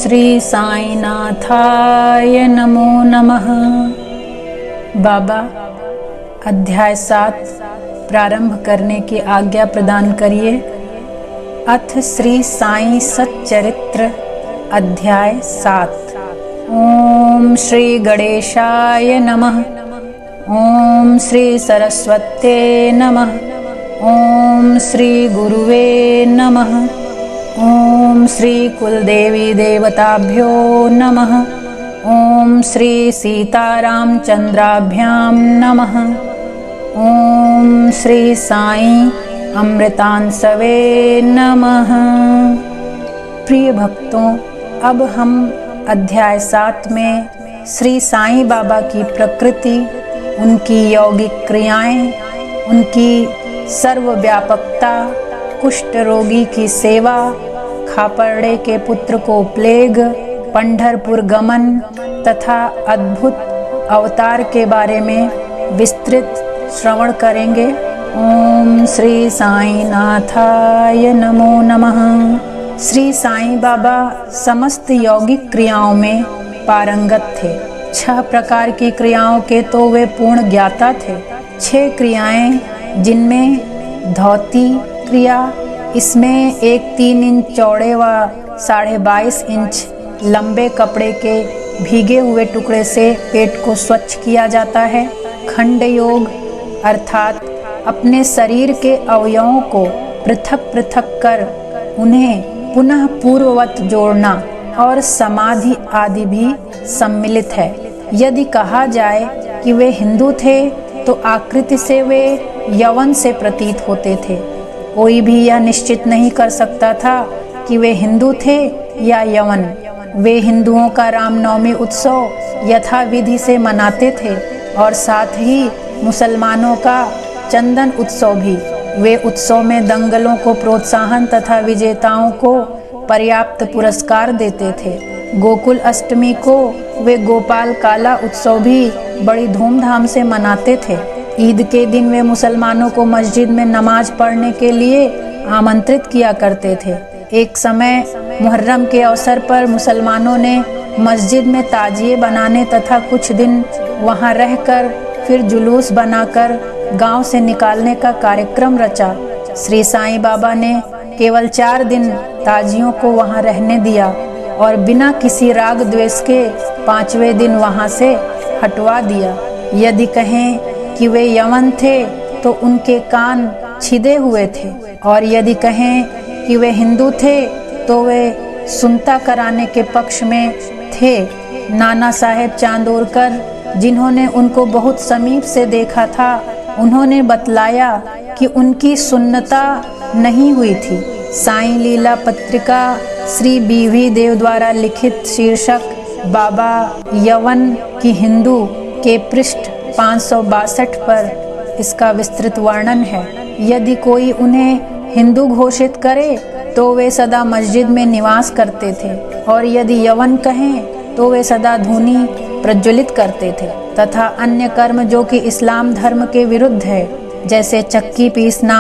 श्री साईनाथाय नमो नमः। बाबा, अध्याय 7 प्रारंभ करने की आज्ञा प्रदान करिए। अथ श्री साई सच्चरित्र अध्याय 7। ओम श्री गणेशाय नमः। ओम श्री सरस्वत्ये नमः। ओम श्री गुरुवे नमः। ओम श्री कुलदेवी देवताभ्यो नमः। ओम श्री सीतारामचंद्राभ्यां नमः। ओम श्री साई अमृतांसवे नमः। प्रिय भक्तों, अब हम अध्याय 7 में श्री साईं बाबा की प्रकृति, उनकी यौगिक क्रियाएं, उनकी सर्वव्यापकता, कुष्ठ रोगी की सेवा, खापरड़े के पुत्र को प्लेग, पंढरपुर गमन तथा अद्भुत अवतार के बारे में विस्तृत श्रवण करेंगे। ओम श्री साईनाथाय नमो नमः। श्री साईं बाबा समस्त यौगिक क्रियाओं में पारंगत थे। 6 प्रकार की क्रियाओं के तो वे पूर्ण ज्ञाता थे। 6 क्रियाएं, जिनमें धौती क्रिया, इसमें एक 3 इंच चौड़े व 22.5 इंच लंबे कपड़े के भीगे हुए टुकड़े से पेट को स्वच्छ किया जाता है। खंड योग अर्थात अपने शरीर के अवयवों को पृथक पृथक कर उन्हें पुनः पूर्ववत जोड़ना और समाधि आदि भी सम्मिलित है। यदि कहा जाए कि वे हिंदू थे तो आकृति से वे यवन से प्रतीत होते थे। कोई भी यह निश्चित नहीं कर सकता था कि वे हिंदू थे या यवन। वे हिंदुओं का रामनवमी उत्सव यथाविधि से मनाते थे और साथ ही मुसलमानों का चंदन उत्सव भी। वे उत्सव में दंगलों को प्रोत्साहन तथा विजेताओं को पर्याप्त पुरस्कार देते थे। गोकुल अष्टमी को वे गोपाल काला उत्सव भी बड़ी धूमधाम से मनाते थे। ईद के दिन वे मुसलमानों को मस्जिद में नमाज पढ़ने के लिए आमंत्रित किया करते थे। एक समय मुहर्रम के अवसर पर मुसलमानों ने मस्जिद में ताजिए बनाने तथा कुछ दिन वहां रहकर फिर जुलूस बनाकर गांव से निकालने का कार्यक्रम रचा। श्री साईं बाबा ने केवल 4 दिन ताजियों को वहां रहने दिया और बिना किसी राग द्वेष के 5वें दिन वहां से हटवा दिया। यदि कहें कि वे यवन थे तो उनके कान छिदे हुए थे, और यदि कहें कि वे हिंदू थे तो वे सुनता कराने के पक्ष में थे। नाना साहेब चांदोरकर, जिन्होंने उनको बहुत समीप से देखा था, उन्होंने बतलाया कि उनकी सुन्नता नहीं हुई थी। साईं लीला पत्रिका श्री बीवी देव द्वारा लिखित शीर्षक बाबा यवन की हिंदू के पृष्ठ 562 पर इसका विस्तृत वर्णन है। यदि कोई उन्हें हिंदू घोषित करे तो वे सदा मस्जिद में निवास करते थे, और यदि यवन कहें तो वे सदा धूनी प्रज्वलित करते थे तथा अन्य कर्म जो कि इस्लाम धर्म के विरुद्ध है, जैसे चक्की पीसना,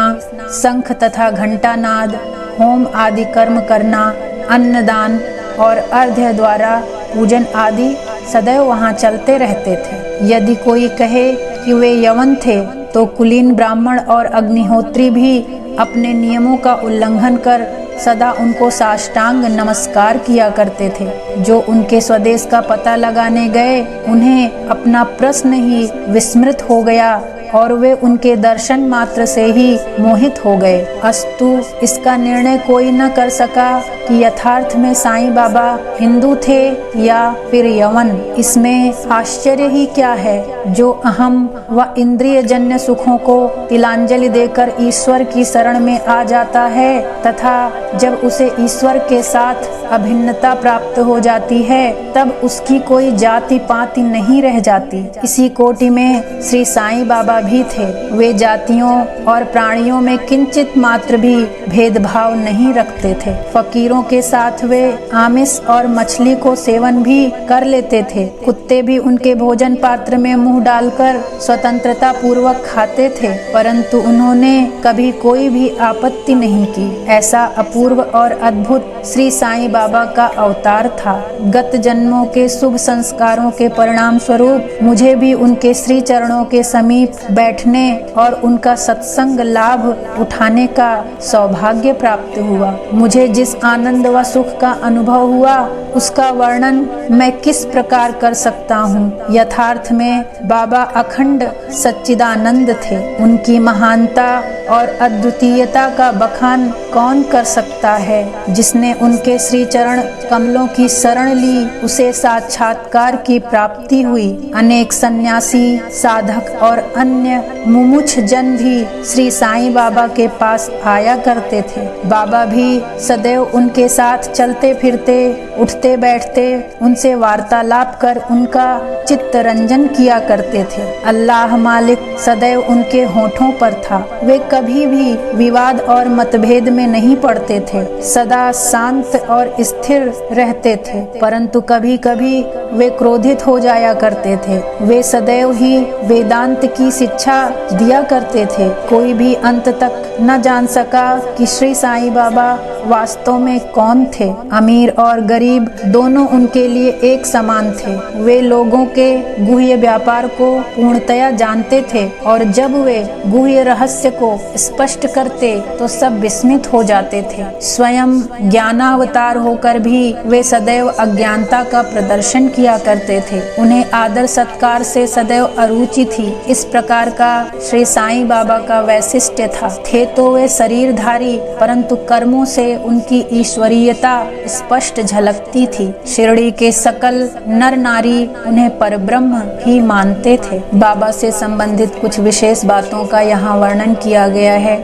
शंख तथा घंटानाद, होम आदि कर्म करना, अन्नदान और अर्घ्य द्वारा पूजन आदि सदैव वहाँ चलते रहते थे। यदि कोई कहे कि वे यवन थे तो कुलीन ब्राह्मण और अग्निहोत्री भी अपने नियमों का उल्लंघन कर सदा उनको साष्टांग नमस्कार किया करते थे। जो उनके स्वदेश का पता लगाने गए, उन्हें अपना प्रश्न ही विस्मृत हो गया और वे उनके दर्शन मात्र से ही मोहित हो गए। अस्तु, इसका निर्णय कोई न कर सका कि यथार्थ में साईं बाबा हिंदू थे या फिर यवन। इसमें आश्चर्य ही क्या है, जो अहम व इंद्रिय जन्य सुखों को तिलांजलि देकर ईश्वर की शरण में आ जाता है तथा जब उसे ईश्वर के साथ अभिन्नता प्राप्त हो जाती है, तब उसकी कोई जाति पाति नहीं रह जाती। इसी कोटि में श्री साईं बाबा बाबा भी थे। वे जातियों और प्राणियों में किंचित मात्र भी भेदभाव नहीं रखते थे। फकीरों के साथ वे आमिष और मछली को सेवन भी कर लेते थे। कुत्ते भी उनके भोजन पात्र में मुंह डालकर स्वतंत्रता पूर्वक खाते थे, परंतु उन्होंने कभी कोई भी आपत्ति नहीं की। ऐसा अपूर्व और अद्भुत श्री साईं बाबा का अवतार था। गत जन्मों के शुभ संस्कारों के परिणाम स्वरूप मुझे भी उनके श्री चरणों के समीप बैठने और उनका सत्संग लाभ उठाने का सौभाग्य प्राप्त हुआ। मुझे जिस आनंद व सुख का अनुभव हुआ उसका वर्णन मैं किस प्रकार कर सकता हूँ। यथार्थ में बाबा अखंड सच्चिदानंद थे। उनकी महानता और अद्वितीयता का बखान कौन कर सकता है। जिसने उनके श्री चरण कमलों की शरण ली उसे साक्षात्कार की प्राप्ति हुई। अनेक सन्यासी, साधक और अन्य मुमुक्ष जन भी श्री साईं बाबा के पास आया करते थे। बाबा भी सदैव उनके साथ चलते फिरते, उठते बैठते, उनसे वार्तालाप कर उनका चित्त रंजन किया करते थे। अल्लाह मालिक सदैव उनके होठों पर था। वे कभी भी विवाद और मतभेद में नहीं पड़ते थे। सदा शांत और स्थिर रहते थे, परंतु कभी कभी वे क्रोधित हो जाया करते थे। वे सदैव ही वेदांत की शिक्षा दिया करते थे। कोई भी अंत तक न जान सका कि श्री साईं बाबा वास्तव में कौन थे। अमीर और गरीब दोनों उनके लिए एक समान थे। वे लोगों के गुह्य व्यापार को पूर्णतया जानते थे और जब वे गुह्य रहस्य को स्पष्ट करते तो सब विस्मित हो जाते थे। स्वयं ज्ञानावतार होकर भी वे सदैव अज्ञानता का प्रदर्शन किया करते थे। उन्हें आदर सत्कार से सदैव अरुचि थी। इस प्रकार का श्री साईं बाबा का वैशिष्ट्य था। थे तो वे शरीरधारी, परंतु कर्मों से उनकी ईश्वरीयता स्पष्ट झलकती थी। शिरडी के सकल नर नारी उन्हें परब्रह्म ही मानते थे। बाबा से संबंधित कुछ विशेष बातों का यहाँ वर्णन किया गया है।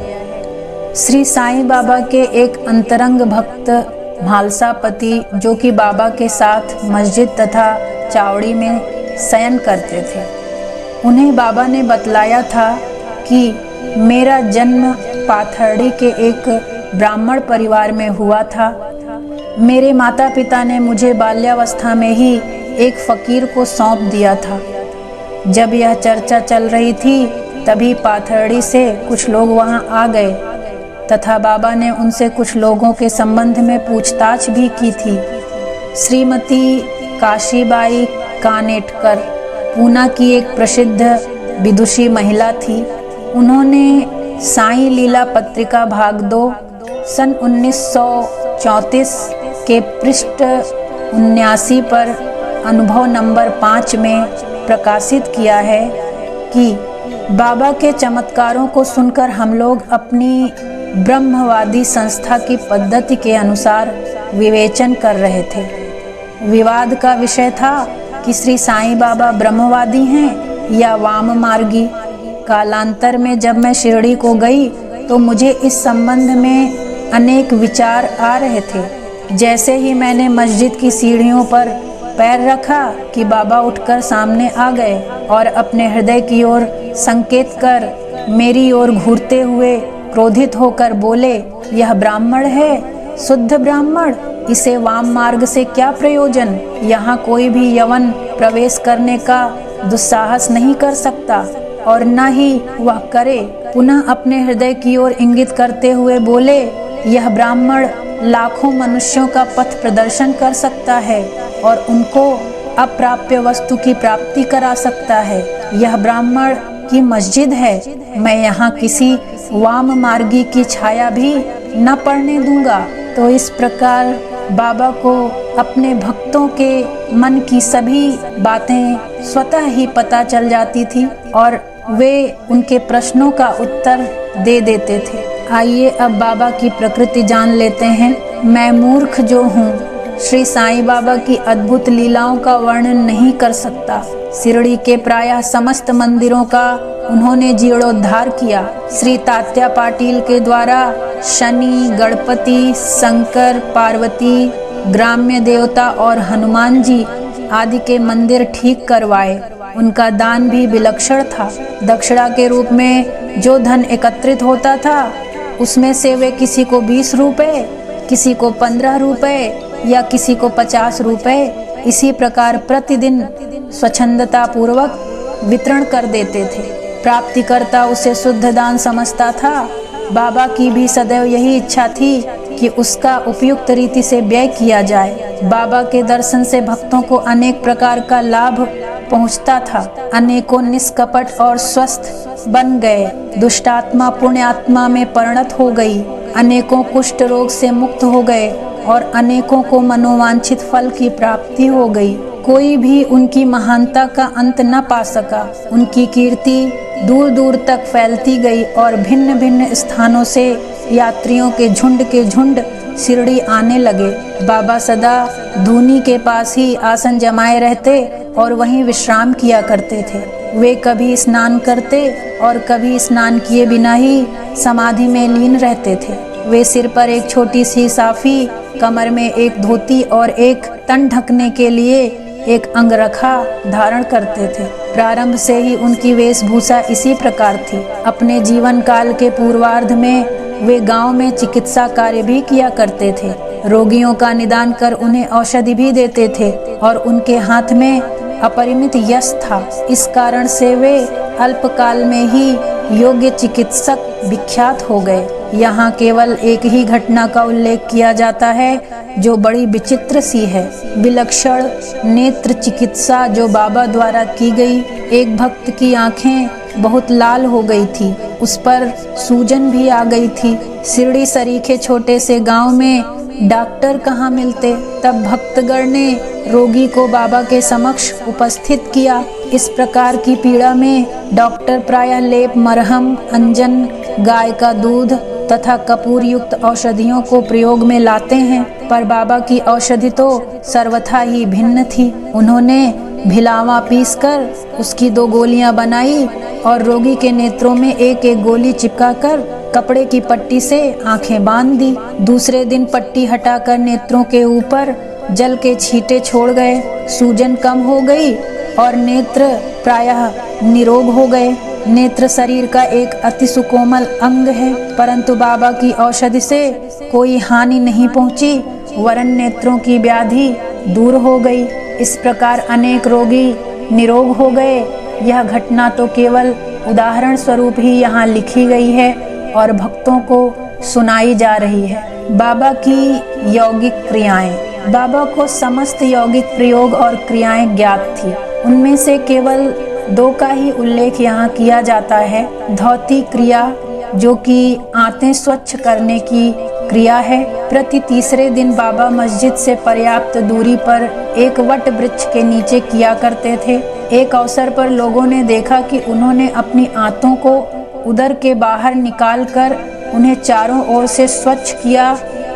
श्री साईं बाबा के एक अंतरंग भक्त म्हालसापति, जो कि बाबा के साथ मस्जिद तथा चावड़ी में शयन करते थे, उन्हें बाबा ने बतलाया था कि मेरा जन्म पाथर्डी के एक ब्राह्मण परिवार में हुआ था। मेरे माता पिता ने मुझे बाल्यावस्था में ही एक फकीर को सौंप दिया था। जब यह चर्चा चल रही थी तभी पाथर्डी से कुछ लोग वहां आ गए तथा बाबा ने उनसे कुछ लोगों के संबंध में पूछताछ भी की थी। श्रीमती काशीबाई कानेटकर पूना की एक प्रसिद्ध विदुषी महिला थी। उन्होंने साईं लीला पत्रिका भाग 2 सन 1934 के पृष्ठ 79 पर अनुभव नंबर 5 में प्रकाशित किया है कि बाबा के चमत्कारों को सुनकर हम लोग अपनी ब्रह्मवादी संस्था की पद्धति के अनुसार विवेचन कर रहे थे। विवाद का विषय था कि श्री साईं बाबा ब्रह्मवादी हैं या वाम मार्गी। कालांतर में जब मैं शिरडी को गई तो मुझे इस संबंध में अनेक विचार आ रहे थे। जैसे ही मैंने मस्जिद की सीढ़ियों पर पैर रखा कि बाबा उठकर सामने आ गए और अपने हृदय की ओर संकेत कर मेरी ओर घूरते हुए क्रोधित होकर बोले, यह ब्राह्मण है, शुद्ध ब्राह्मण, इसे वाम मार्ग से क्या प्रयोजन। यहाँ कोई भी यवन प्रवेश करने का दुस्साहस नहीं कर सकता और न ही वह करे। पुनः अपने हृदय की ओर इंगित करते हुए बोले, यह ब्राह्मण लाखों मनुष्यों का पथ प्रदर्शन कर सकता है और उनको अप्राप्य वस्तु की प्राप्ति करा सकता है। यह ब्राह्मण की मस्जिद है। मैं यहाँ किसी वाम मार्गी की छाया भी न पड़ने दूंगा। तो इस प्रकार बाबा को अपने भक्तों के मन की सभी बातें स्वतः ही पता चल जाती थी और वे उनके प्रश्नों का उत्तर दे देते थे। आइए अब बाबा की प्रकृति जान लेते हैं। मैं मूर्ख जो हूँ श्री साईं बाबा की अद्भुत लीलाओं का वर्णन नहीं कर सकता। शिरडी के प्रायः समस्त मंदिरों का उन्होंने जीर्णोद्धार किया। श्री तात्या पाटिल के द्वारा शनि, गणपति, शंकर, पार्वती, ग्राम्य देवता और हनुमान जी आदि के मंदिर ठीक करवाए। उनका दान भी विलक्षण था। दक्षिणा के रूप में जो धन एकत्रित होता था उसमें से वे किसी को 20 रुपए, किसी को 15 रुपए या किसी को 50 रुपए इसी प्रकार प्रतिदिन स्वच्छंदता पूर्वक वितरण कर देते थे। प्राप्तिकर्ता उसे शुद्ध दान समझता था। बाबा की भी सदैव यही इच्छा थी कि उसका उपयुक्त रीति से व्यय किया जाए। बाबा के दर्शन से भक्तों को अनेक प्रकार का लाभ पहुंचता था। अनेकों निष्कपट और स्वस्थ बन गए। दुष्टात्मा पुण्य आत्मा में परिणत हो गई। अनेकों कुष्ठ रोग से मुक्त हो गए और अनेकों को मनोवांछित फल की प्राप्ति हो गई। कोई भी उनकी महानता का अंत न पा सका। उनकी कीर्ति दूर दूर तक फैलती गई और भिन्न भिन्न स्थानों से यात्रियों के झुंड शिरडी आने लगे। बाबा सदा धूनी के पास ही आसन जमाए रहते और वहीं विश्राम किया करते थे। वे कभी स्नान करते और कभी स्नान किए बिना ही समाधि में लीन रहते थे। वे सिर पर एक छोटी सी साफी, कमर में एक धोती और एक तन ढकने के लिए एक अंगरखा धारण करते थे। प्रारंभ से ही उनकी वेशभूषा इसी प्रकार थी। अपने जीवन काल के पूर्वार्ध में वे गांव में चिकित्सा कार्य भी किया करते थे। रोगियों का निदान कर उन्हें औषधि भी देते थे और उनके हाथ में अपरिमित यश था। इस कारण से वे अल्पकाल में ही योग्य चिकित्सक विख्यात हो गए। यहाँ केवल एक ही घटना का उल्लेख किया जाता है जो बड़ी विचित्र सी है। विलक्षण नेत्र चिकित्सा जो बाबा द्वारा की गई। एक भक्त की आंखें बहुत लाल हो गई थी, उस पर सूजन भी आ गई थी। शिरडी सरीखे छोटे से गांव में डॉक्टर कहाँ मिलते। तब भक्तगण ने रोगी को बाबा के समक्ष उपस्थित किया। इस प्रकार की पीड़ा में डॉक्टर प्रायः लेप, मरहम, अंजन, गाय का दूध तथा कपूर युक्त औषधियों को प्रयोग में लाते हैं, पर बाबा की औषधि तो सर्वथा ही भिन्न थी। उन्होंने भिलावा पीसकर उसकी 2 गोलियां बनाई और रोगी के नेत्रों में एक एक गोली चिपकाकर कपड़े की पट्टी से आंखें बांध दी। दूसरे दिन पट्टी हटाकर नेत्रों के ऊपर जल के छींटे छोड़ गए। सूजन कम हो गई और नेत्र प्रायः निरोग हो गए। नेत्र शरीर का एक अति सुकोमल अंग है, परंतु बाबा की औषधि से कोई हानि नहीं पहुंची, वरन नेत्रों की व्याधि दूर हो गई। इस प्रकार अनेक रोगी निरोग हो गए। यह घटना तो केवल उदाहरण स्वरूप ही यहाँ लिखी गई है और भक्तों को सुनाई जा रही है। बाबा की यौगिक क्रियाएं। बाबा को समस्त यौगिक प्रयोग और क्रियाएं ज्ञात थी। उनमें से केवल 2 का ही उल्लेख यहाँ किया जाता है। धौती क्रिया जो कि आंतें स्वच्छ करने की क्रिया है। प्रति तीसरे दिन बाबा मस्जिद से पर्याप्त दूरी पर एक वट वृक्ष के नीचे किया करते थे। एक अवसर पर लोगों ने देखा कि उन्होंने अपनी आंतों को उदर के बाहर निकालकर उन्हें चारों ओर से स्वच्छ किया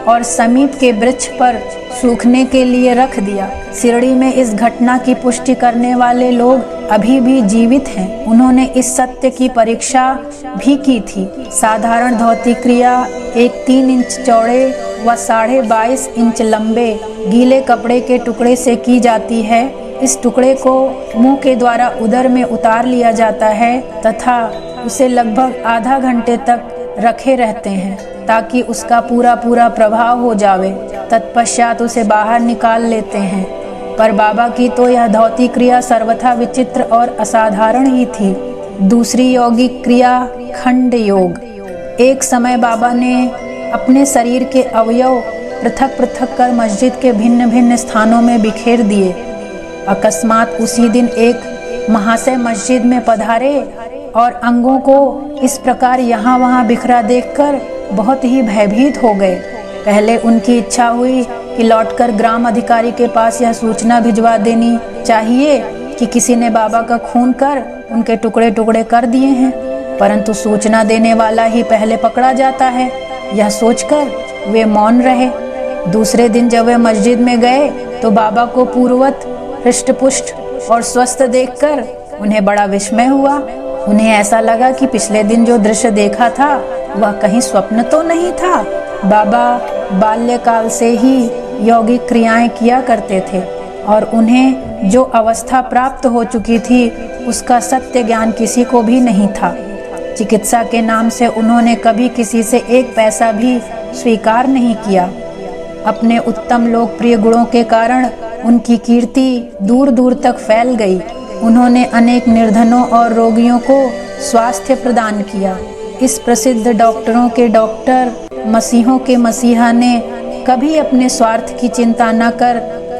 और समीप के वृक्ष पर सूखने के लिए रख दिया। शिरडी में इस घटना की पुष्टि करने वाले लोग अभी भी जीवित हैं। उन्होंने इस सत्य की परीक्षा भी की थी। साधारण धौती क्रिया एक 3 इंच चौड़े व 22.5 इंच लंबे गीले कपड़े के टुकड़े से की जाती है। इस टुकड़े को मुंह के द्वारा उदर में उतार लिया जाता है तथा उसे लगभग आधा घंटे तक रखे रहते हैं ताकि उसका पूरा प्रभाव हो जावे। तत्पश्चात उसे बाहर निकाल लेते हैं। पर बाबा की तो यह धौती क्रिया सर्वथा विचित्र और असाधारण ही थी। दूसरी यौगिक क्रिया खंड योग। एक समय बाबा ने अपने शरीर के अवयव पृथक पृथक कर मस्जिद के भिन्न भिन्न स्थानों में बिखेर दिए। अकस्मात उसी दिन एक महाशय मस्जिद में पधारे और अंगों को इस प्रकार यहाँ वहाँ बिखरा देखकर बहुत ही भयभीत हो गए। पहले उनकी इच्छा हुई कि लौटकर ग्राम अधिकारी के पास यह सूचना भिजवा देनी चाहिए कि किसी ने बाबा का खून कर उनके टुकड़े टुकड़े कर दिए हैं, परंतु सूचना देने वाला ही पहले पकड़ा जाता है। यह सोचकर वे मौन रहे। दूसरे दिन जब वे मस्जिद में गए तो बाबा को पूर्ववत हृष्टपुष्ट और स्वस्थ देखकर उन्हें बड़ा विस्मय हुआ। उन्हें ऐसा लगा कि पिछले दिन जो दृश्य देखा था वह कहीं स्वप्न तो नहीं था। बाबा बाल्यकाल से ही यौगिक क्रियाएं किया करते थे और उन्हें जो अवस्था प्राप्त हो चुकी थी उसका सत्य ज्ञान किसी को भी नहीं था। चिकित्सा के नाम से उन्होंने कभी किसी से एक पैसा भी स्वीकार नहीं किया। अपने उत्तम लोकप्रिय गुणों के कारण उनकी कीर्ति दूर दूर तक फैल गई। उन्होंने अनेक निर्धनों और रोगियों को स्वास्थ्य प्रदान किया। इस प्रसिद्ध डॉक्टरों के डॉक्टर, मसीहों के मसीहा ने कभी अपने स्वार्थ की चिंता न कर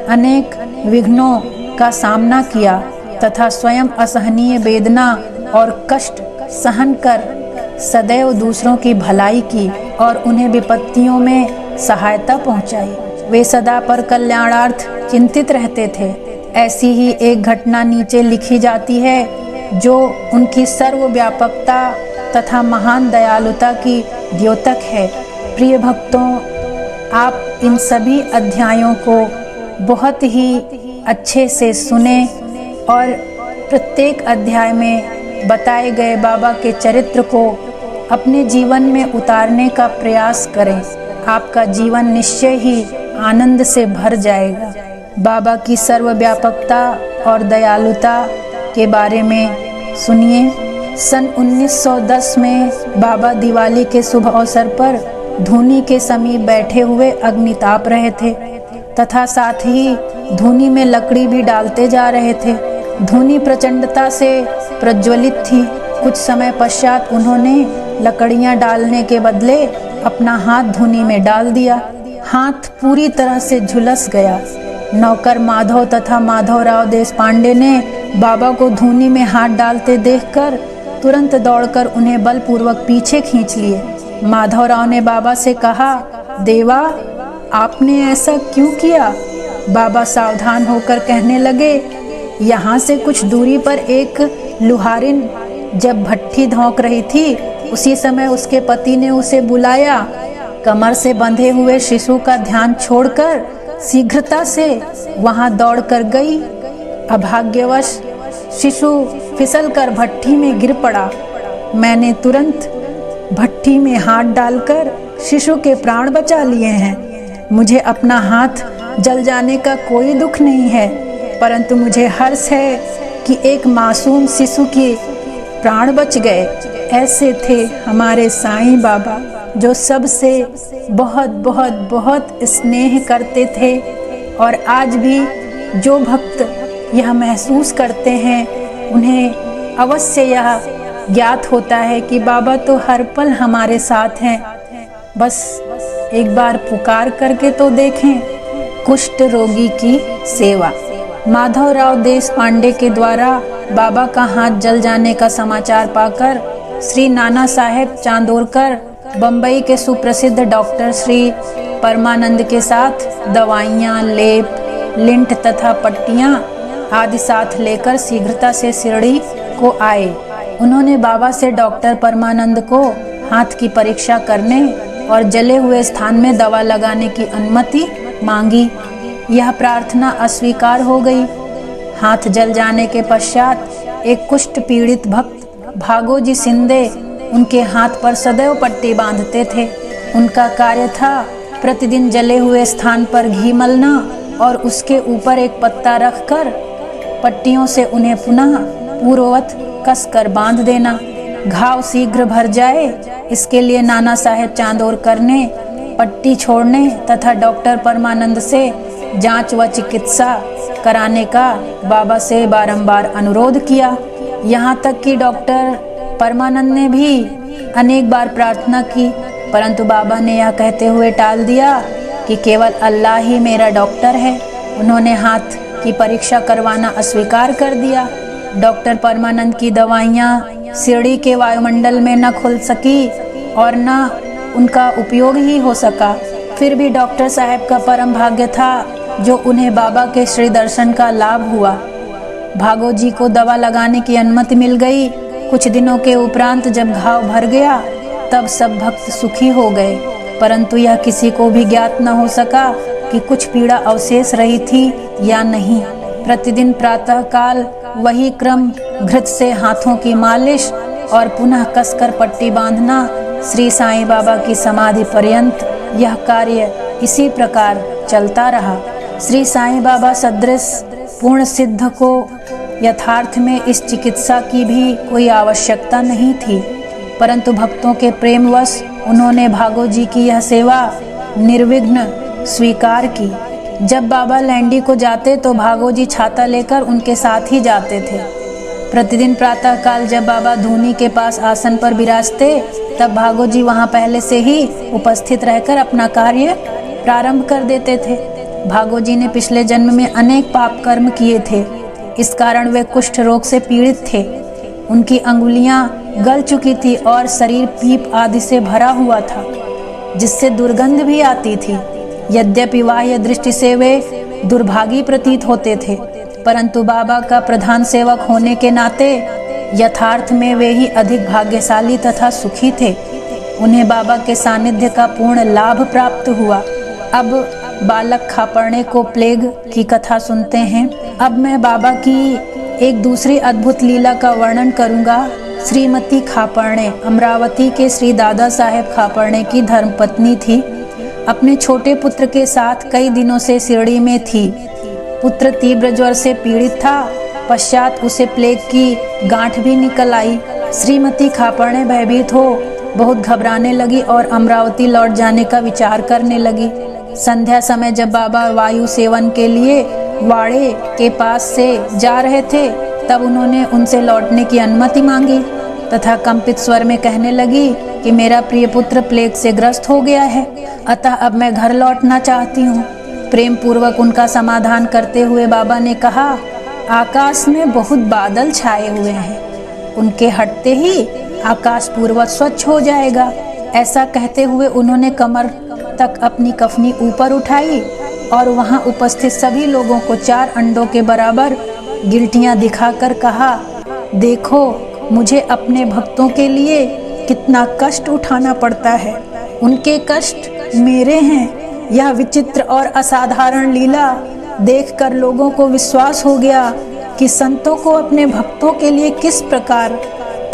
अनेक विघ्नों का सामना किया तथा स्वयं असहनीय वेदना और कष्ट सहन कर सदैव दूसरों की भलाई की और उन्हें विपत्तियों में सहायता पहुंचाई। वे सदा पर कल्याणार्थ चिंतित रहते थे। ऐसी ही एक घटना नीचे लिखी जाती है जो उनकी सर्वव्यापकता तथा महान दयालुता की द्योतक है। प्रिय भक्तों, आप इन सभी अध्यायों को बहुत ही अच्छे से सुने और प्रत्येक अध्याय में बताए गए बाबा के चरित्र को अपने जीवन में उतारने का प्रयास करें। आपका जीवन निश्चय ही आनंद से भर जाएगा। बाबा की सर्वव्यापकता और दयालुता के बारे में सुनिए। सन 1910 में बाबा दिवाली के शुभ अवसर पर धूनी के समीप बैठे हुए अग्नि ताप रहे थे तथा साथ ही धूनी में लकड़ी भी डालते जा रहे थे। धूनी प्रचंडता से प्रज्वलित थी। कुछ समय पश्चात उन्होंने लकड़ियां डालने के बदले अपना हाथ धूनी में डाल दिया। हाथ पूरी तरह से झुलस गया। नौकर माधव तथा माधवराव देशपांडे ने बाबा को धूनी में हाथ डालते देखकर तुरंत दौड़कर उन्हें बलपूर्वक पीछे खींच लिए। माधवराव ने बाबा से कहा, देवा, आपने ऐसा क्यों किया? बाबा सावधान होकर कहने लगे, यहाँ से कुछ दूरी पर एक लुहारिन जब भट्ठी धौंक रही थी, उसी समय उसके पति ने उसे बुलाया। कमर से बंधे हुए शिशु का ध्यान छोड़कर शीघ्रता से वहां दौड़कर गई। अभाग्यवश शिशु फिसलकर भट्ठी में गिर पड़ा। मैंने तुरंत भट्ठी में हाथ डालकर शिशु के प्राण बचा लिए हैं। मुझे अपना हाथ जल जाने का कोई दुख नहीं है, परंतु मुझे हर्ष है कि एक मासूम शिशु के प्राण बच गए। ऐसे थे हमारे साईं बाबा, जो सबसे बहुत बहुत बहुत स्नेह करते थे। और आज भी जो भक्त यह महसूस करते हैं, उन्हें अवश्य यह ज्ञात होता है कि बाबा तो हर पल हमारे साथ हैं। बस एक बार पुकार करके तो देखें। कुष्ठ रोगी की सेवा। माधवराव देशपांडे के द्वारा बाबा का हाथ जल जाने का समाचार पाकर श्री नाना साहेब चांदोरकर बम्बई के सुप्रसिद्ध डॉक्टर श्री परमानंद के साथ दवाइयाँ, लेप, लिंट तथा पट्टियाँ आदि साथ लेकर शीघ्रता से शिरडी को आए। उन्होंने बाबा से डॉक्टर परमानंद को हाथ की परीक्षा करने और जले हुए स्थान में दवा लगाने की अनुमति मांगी। यह प्रार्थना अस्वीकार हो गई। हाथ जल जाने के पश्चात एक कुष्ठ पीड़ित भक्त भागोजी सिंधे उनके हाथ पर सदैव पट्टी बांधते थे। उनका कार्य था प्रतिदिन जले हुए स्थान पर घी मलना और उसके ऊपर एक पत्ता रखकर पट्टियों से उन्हें पुनः पूर्ववत कसकर बांध देना। घाव शीघ्र भर जाए, इसके लिए नाना साहेब चांदोरकर ने पट्टी छोड़ने तथा डॉक्टर परमानंद से जांच व चिकित्सा कराने का बाबा से बारंबार अनुरोध किया। यहाँ तक कि डॉक्टर परमानंद ने भी अनेक बार प्रार्थना की, परंतु बाबा ने यह कहते हुए टाल दिया कि केवल अल्लाह ही मेरा डॉक्टर है। उन्होंने हाथ की परीक्षा करवाना अस्वीकार कर दिया। डॉक्टर परमानंद की दवाइयाँ शिरडी के वायुमंडल में न खुल सकी और न उनका उपयोग ही हो सका। फिर भी डॉक्टर साहब का परम भाग्य था जो उन्हें बाबा के श्री दर्शन का लाभ हुआ। भागोजी को दवा लगाने की अनुमति मिल गई। कुछ दिनों के उपरांत जब घाव भर गया तब सब भक्त सुखी हो गए, परंतु यह किसी को भी ज्ञात न हो सका कि कुछ पीड़ा अवशेष रही थी या नहीं। प्रतिदिन प्रातः काल वही क्रम, घृत से हाथों की मालिश और पुनः कसकर पट्टी बांधना, श्री साईं बाबा की समाधि पर्यंत यह कार्य इसी प्रकार चलता रहा। श्री साईं बाबा सदृश पूर्ण सिद्ध को यथार्थ में इस चिकित्सा की भी कोई आवश्यकता नहीं थी, परंतु भक्तों के प्रेमवश उन्होंने भागो जी की यह सेवा निर्विघ्न स्वीकार की। जब बाबा लैंडी को जाते तो भागो जी छाता लेकर उनके साथ ही जाते थे। प्रतिदिन प्रातःकाल जब बाबा धूनी के पास आसन पर विराजते, तब भागो जी वहाँ पहले से ही उपस्थित रहकर अपना कार्य प्रारंभ कर देते थे। भागो जी ने पिछले जन्म में अनेक पाप कर्म किए थे, इस कारण वे कुष्ठ रोग से पीड़ित थे। उनकी अंगुलियां गल चुकी थी और शरीर पीप आदि से भरा हुआ था, जिससे दुर्गंध भी आती थी। यद्यपि बाह्य दृष्टि से वे दुर्भागी प्रतीत होते थे, परंतु बाबा का प्रधान सेवक होने के नाते यथार्थ में वे ही अधिक भाग्यशाली तथा सुखी थे। उन्हें बाबा के सानिध्य का पूर्ण लाभ प्राप्त हुआ। अब बालक खापरने को प्लेग की कथा सुनते हैं। अब मैं बाबा की एक दूसरी अद्भुत लीला का वर्णन करूंगा। श्रीमती खापरने अमरावती के श्री दादा साहेब खापरने की धर्मपत्नी थी। अपने छोटे पुत्र के साथ कई दिनों से शिरडी में थी। पुत्र तीव्र ज्वर से पीड़ित था, पश्चात उसे प्लेग की गांठ भी निकल आई। श्रीमती खापरने भयभीत हो बहुत घबराने लगी और अमरावती लौट जाने का विचार करने लगी। संध्या समय जब बाबा वायु सेवन के लिए वाड़े के पास से जा रहे थे, तब उन्होंने उनसे लौटने की अनुमति मांगी तथा कंपित स्वर में कहने लगी कि मेरा प्रिय पुत्र प्लेग से ग्रस्त हो गया है, अतः अब मैं घर लौटना चाहती हूँ। प्रेम पूर्वक उनका समाधान करते हुए बाबा ने कहा, आकाश में बहुत बादल छाए हुए हैं, उनके हटते ही आकाश पूर्वत स्वच्छ हो जाएगा। ऐसा कहते हुए उन्होंने कमर तक अपनी कफनी ऊपर उठाई और वहां उपस्थित सभी लोगों को 4 अंडों के बराबर गिल्टियां दिखाकर कहा, देखो मुझे अपने भक्तों के लिए कितना कष्ट उठाना पड़ता है, उनके कष्ट मेरे हैं। यह विचित्र और असाधारण लीला देखकर लोगों को विश्वास हो गया कि संतों को अपने भक्तों के लिए किस प्रकार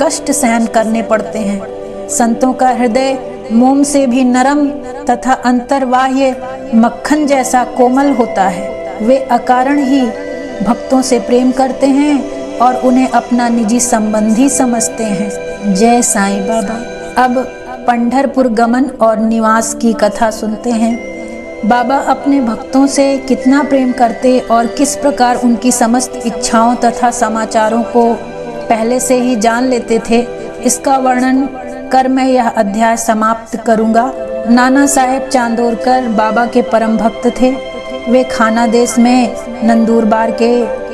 कष्ट सहन करने पड़ते हैं। संतों का हृदय मोम से भी नरम तथा अंतर्बाह्य मक्खन जैसा कोमल होता है। वे अकारण ही भक्तों से प्रेम करते हैं और उन्हें अपना निजी संबंधी समझते हैं। जय साईं बाबा। अब पंढरपुर गमन और निवास की कथा सुनते हैं। बाबा अपने भक्तों से कितना प्रेम करते और किस प्रकार उनकी समस्त इच्छाओं तथा समाचारों को पहले से ही जान लेते थे, इसका वर्णन कर मैं यह अध्याय समाप्त करूंगा। नाना साहेब चांदोरकर बाबा के परम भक्त थे। वे खाना देश में नंदुरबार के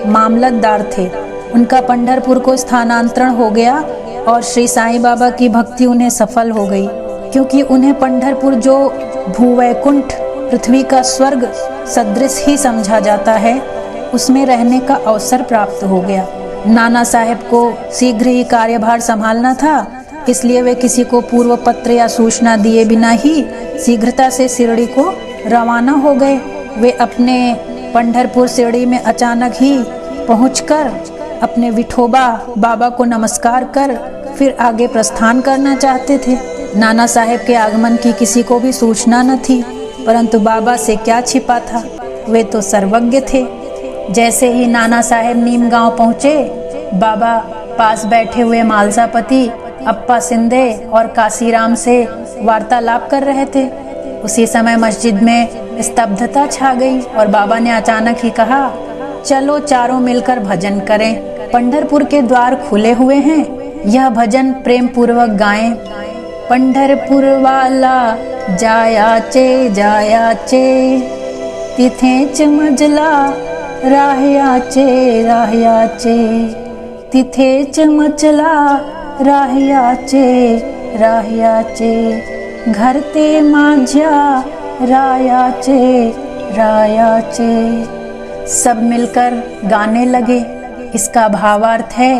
मामलतदार थे। उनका पंढरपुर को स्थानांतरण हो गया और श्री साईं बाबा की भक्ति उन्हें सफल हो गई, क्योंकि उन्हें पंढरपुर जो भूवैकुंठ पृथ्वी का स्वर्ग सदृश ही समझा जाता है, उसमें रहने का अवसर प्राप्त हो गया। नाना साहेब को शीघ्र ही कार्यभार संभालना था, इसलिए वे किसी को पूर्व पत्र या सूचना दिए बिना ही शीघ्रता से शिरडी को रवाना हो गए। वे अपने पंढरपुर शिरडी में अचानक ही पहुंचकर अपने विठोबा बाबा को नमस्कार कर फिर आगे प्रस्थान करना चाहते थे। नाना साहेब के आगमन की किसी को भी सूचना न थी, परंतु बाबा से क्या छिपा था, वे तो सर्वज्ञ थे। जैसे ही नाना साहेब नीम गांव पहुंचे, बाबा पास बैठे हुए मालसापति अप्पा सिंधे और काशीराम से वार्तालाप कर रहे थे। उसी समय मस्जिद में स्तब्धता छा गई और बाबा ने अचानक ही कहा, चलो चारों मिलकर भजन करें। पंढरपुर के द्वार खुले हुए हैं, यह भजन प्रेम पूर्वक गाएं। पंढरपुर वाला जायाचे जायाचे, तिथेच मजला राह्याचे राह्याचे, तिथेच मचला राह्याचे राह्याचे, घर ते माझ्या रायाचे रायाचे। सब मिलकर गाने लगे। इसका भावार्थ है,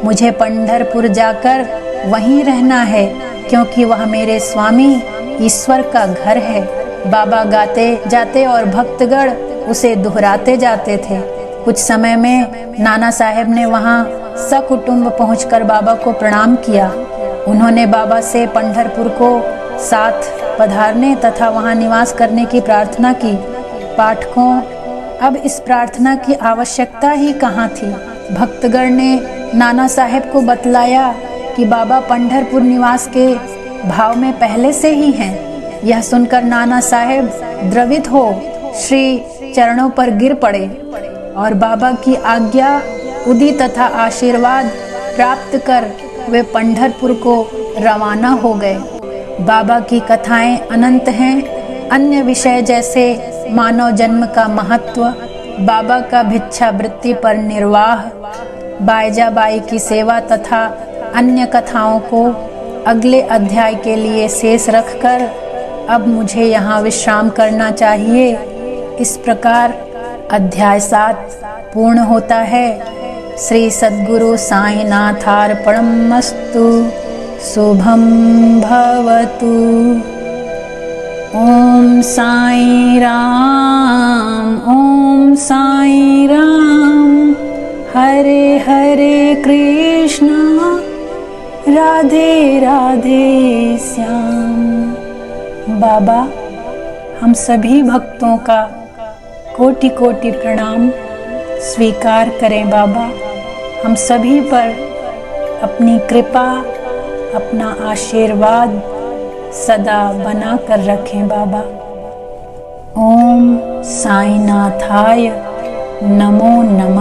मुझे पंढरपुर जाकर वहीं रहना है, क्योंकि वह मेरे स्वामी ईश्वर का घर है। बाबा गाते जाते और भक्तगण उसे दोहराते जाते थे। कुछ समय में नाना साहेब ने वहां सकुटुंब पहुंचकर बाबा को प्रणाम किया। उन्होंने बाबा से पंढरपुर को साथ पधारने तथा वहां निवास करने की प्रार्थना की। पाठकों अब इस प्रार्थना की आवश्यकता ही कहाँ थी। भक्तगण ने नाना साहेब को बतलाया कि बाबा पंढरपुर निवास के भाव में पहले से ही हैं। यह सुनकर नाना साहेब द्रवित हो श्री चरणों पर गिर पड़े और बाबा की आज्ञा, उदी तथा आशीर्वाद प्राप्त कर वे पंढरपुर को रवाना हो गए। बाबा की कथाएं अनंत हैं। अन्य विषय जैसे मानव जन्म का महत्व, बाबा का भिक्षावृत्ति पर निर्वाह, बाईजाबाई की सेवा तथा अन्य कथाओं को अगले अध्याय के लिए शेष रखकर अब मुझे यहाँ विश्राम करना चाहिए। इस प्रकार अध्याय 7 पूर्ण होता है। श्री सद्गुरु साईनाथार्पणमस्तु। शुभम भवतु। ओम साई राम, ओम साई राम। हरे हरे कृष्ण, राधे राधे श्याम। बाबा, हम सभी भक्तों का कोटि कोटि प्रणाम स्वीकार करें। बाबा, हम सभी पर अपनी कृपा, अपना आशीर्वाद सदा बना कर रखें। बाबा, ओम साईनाथाय नमो नमः।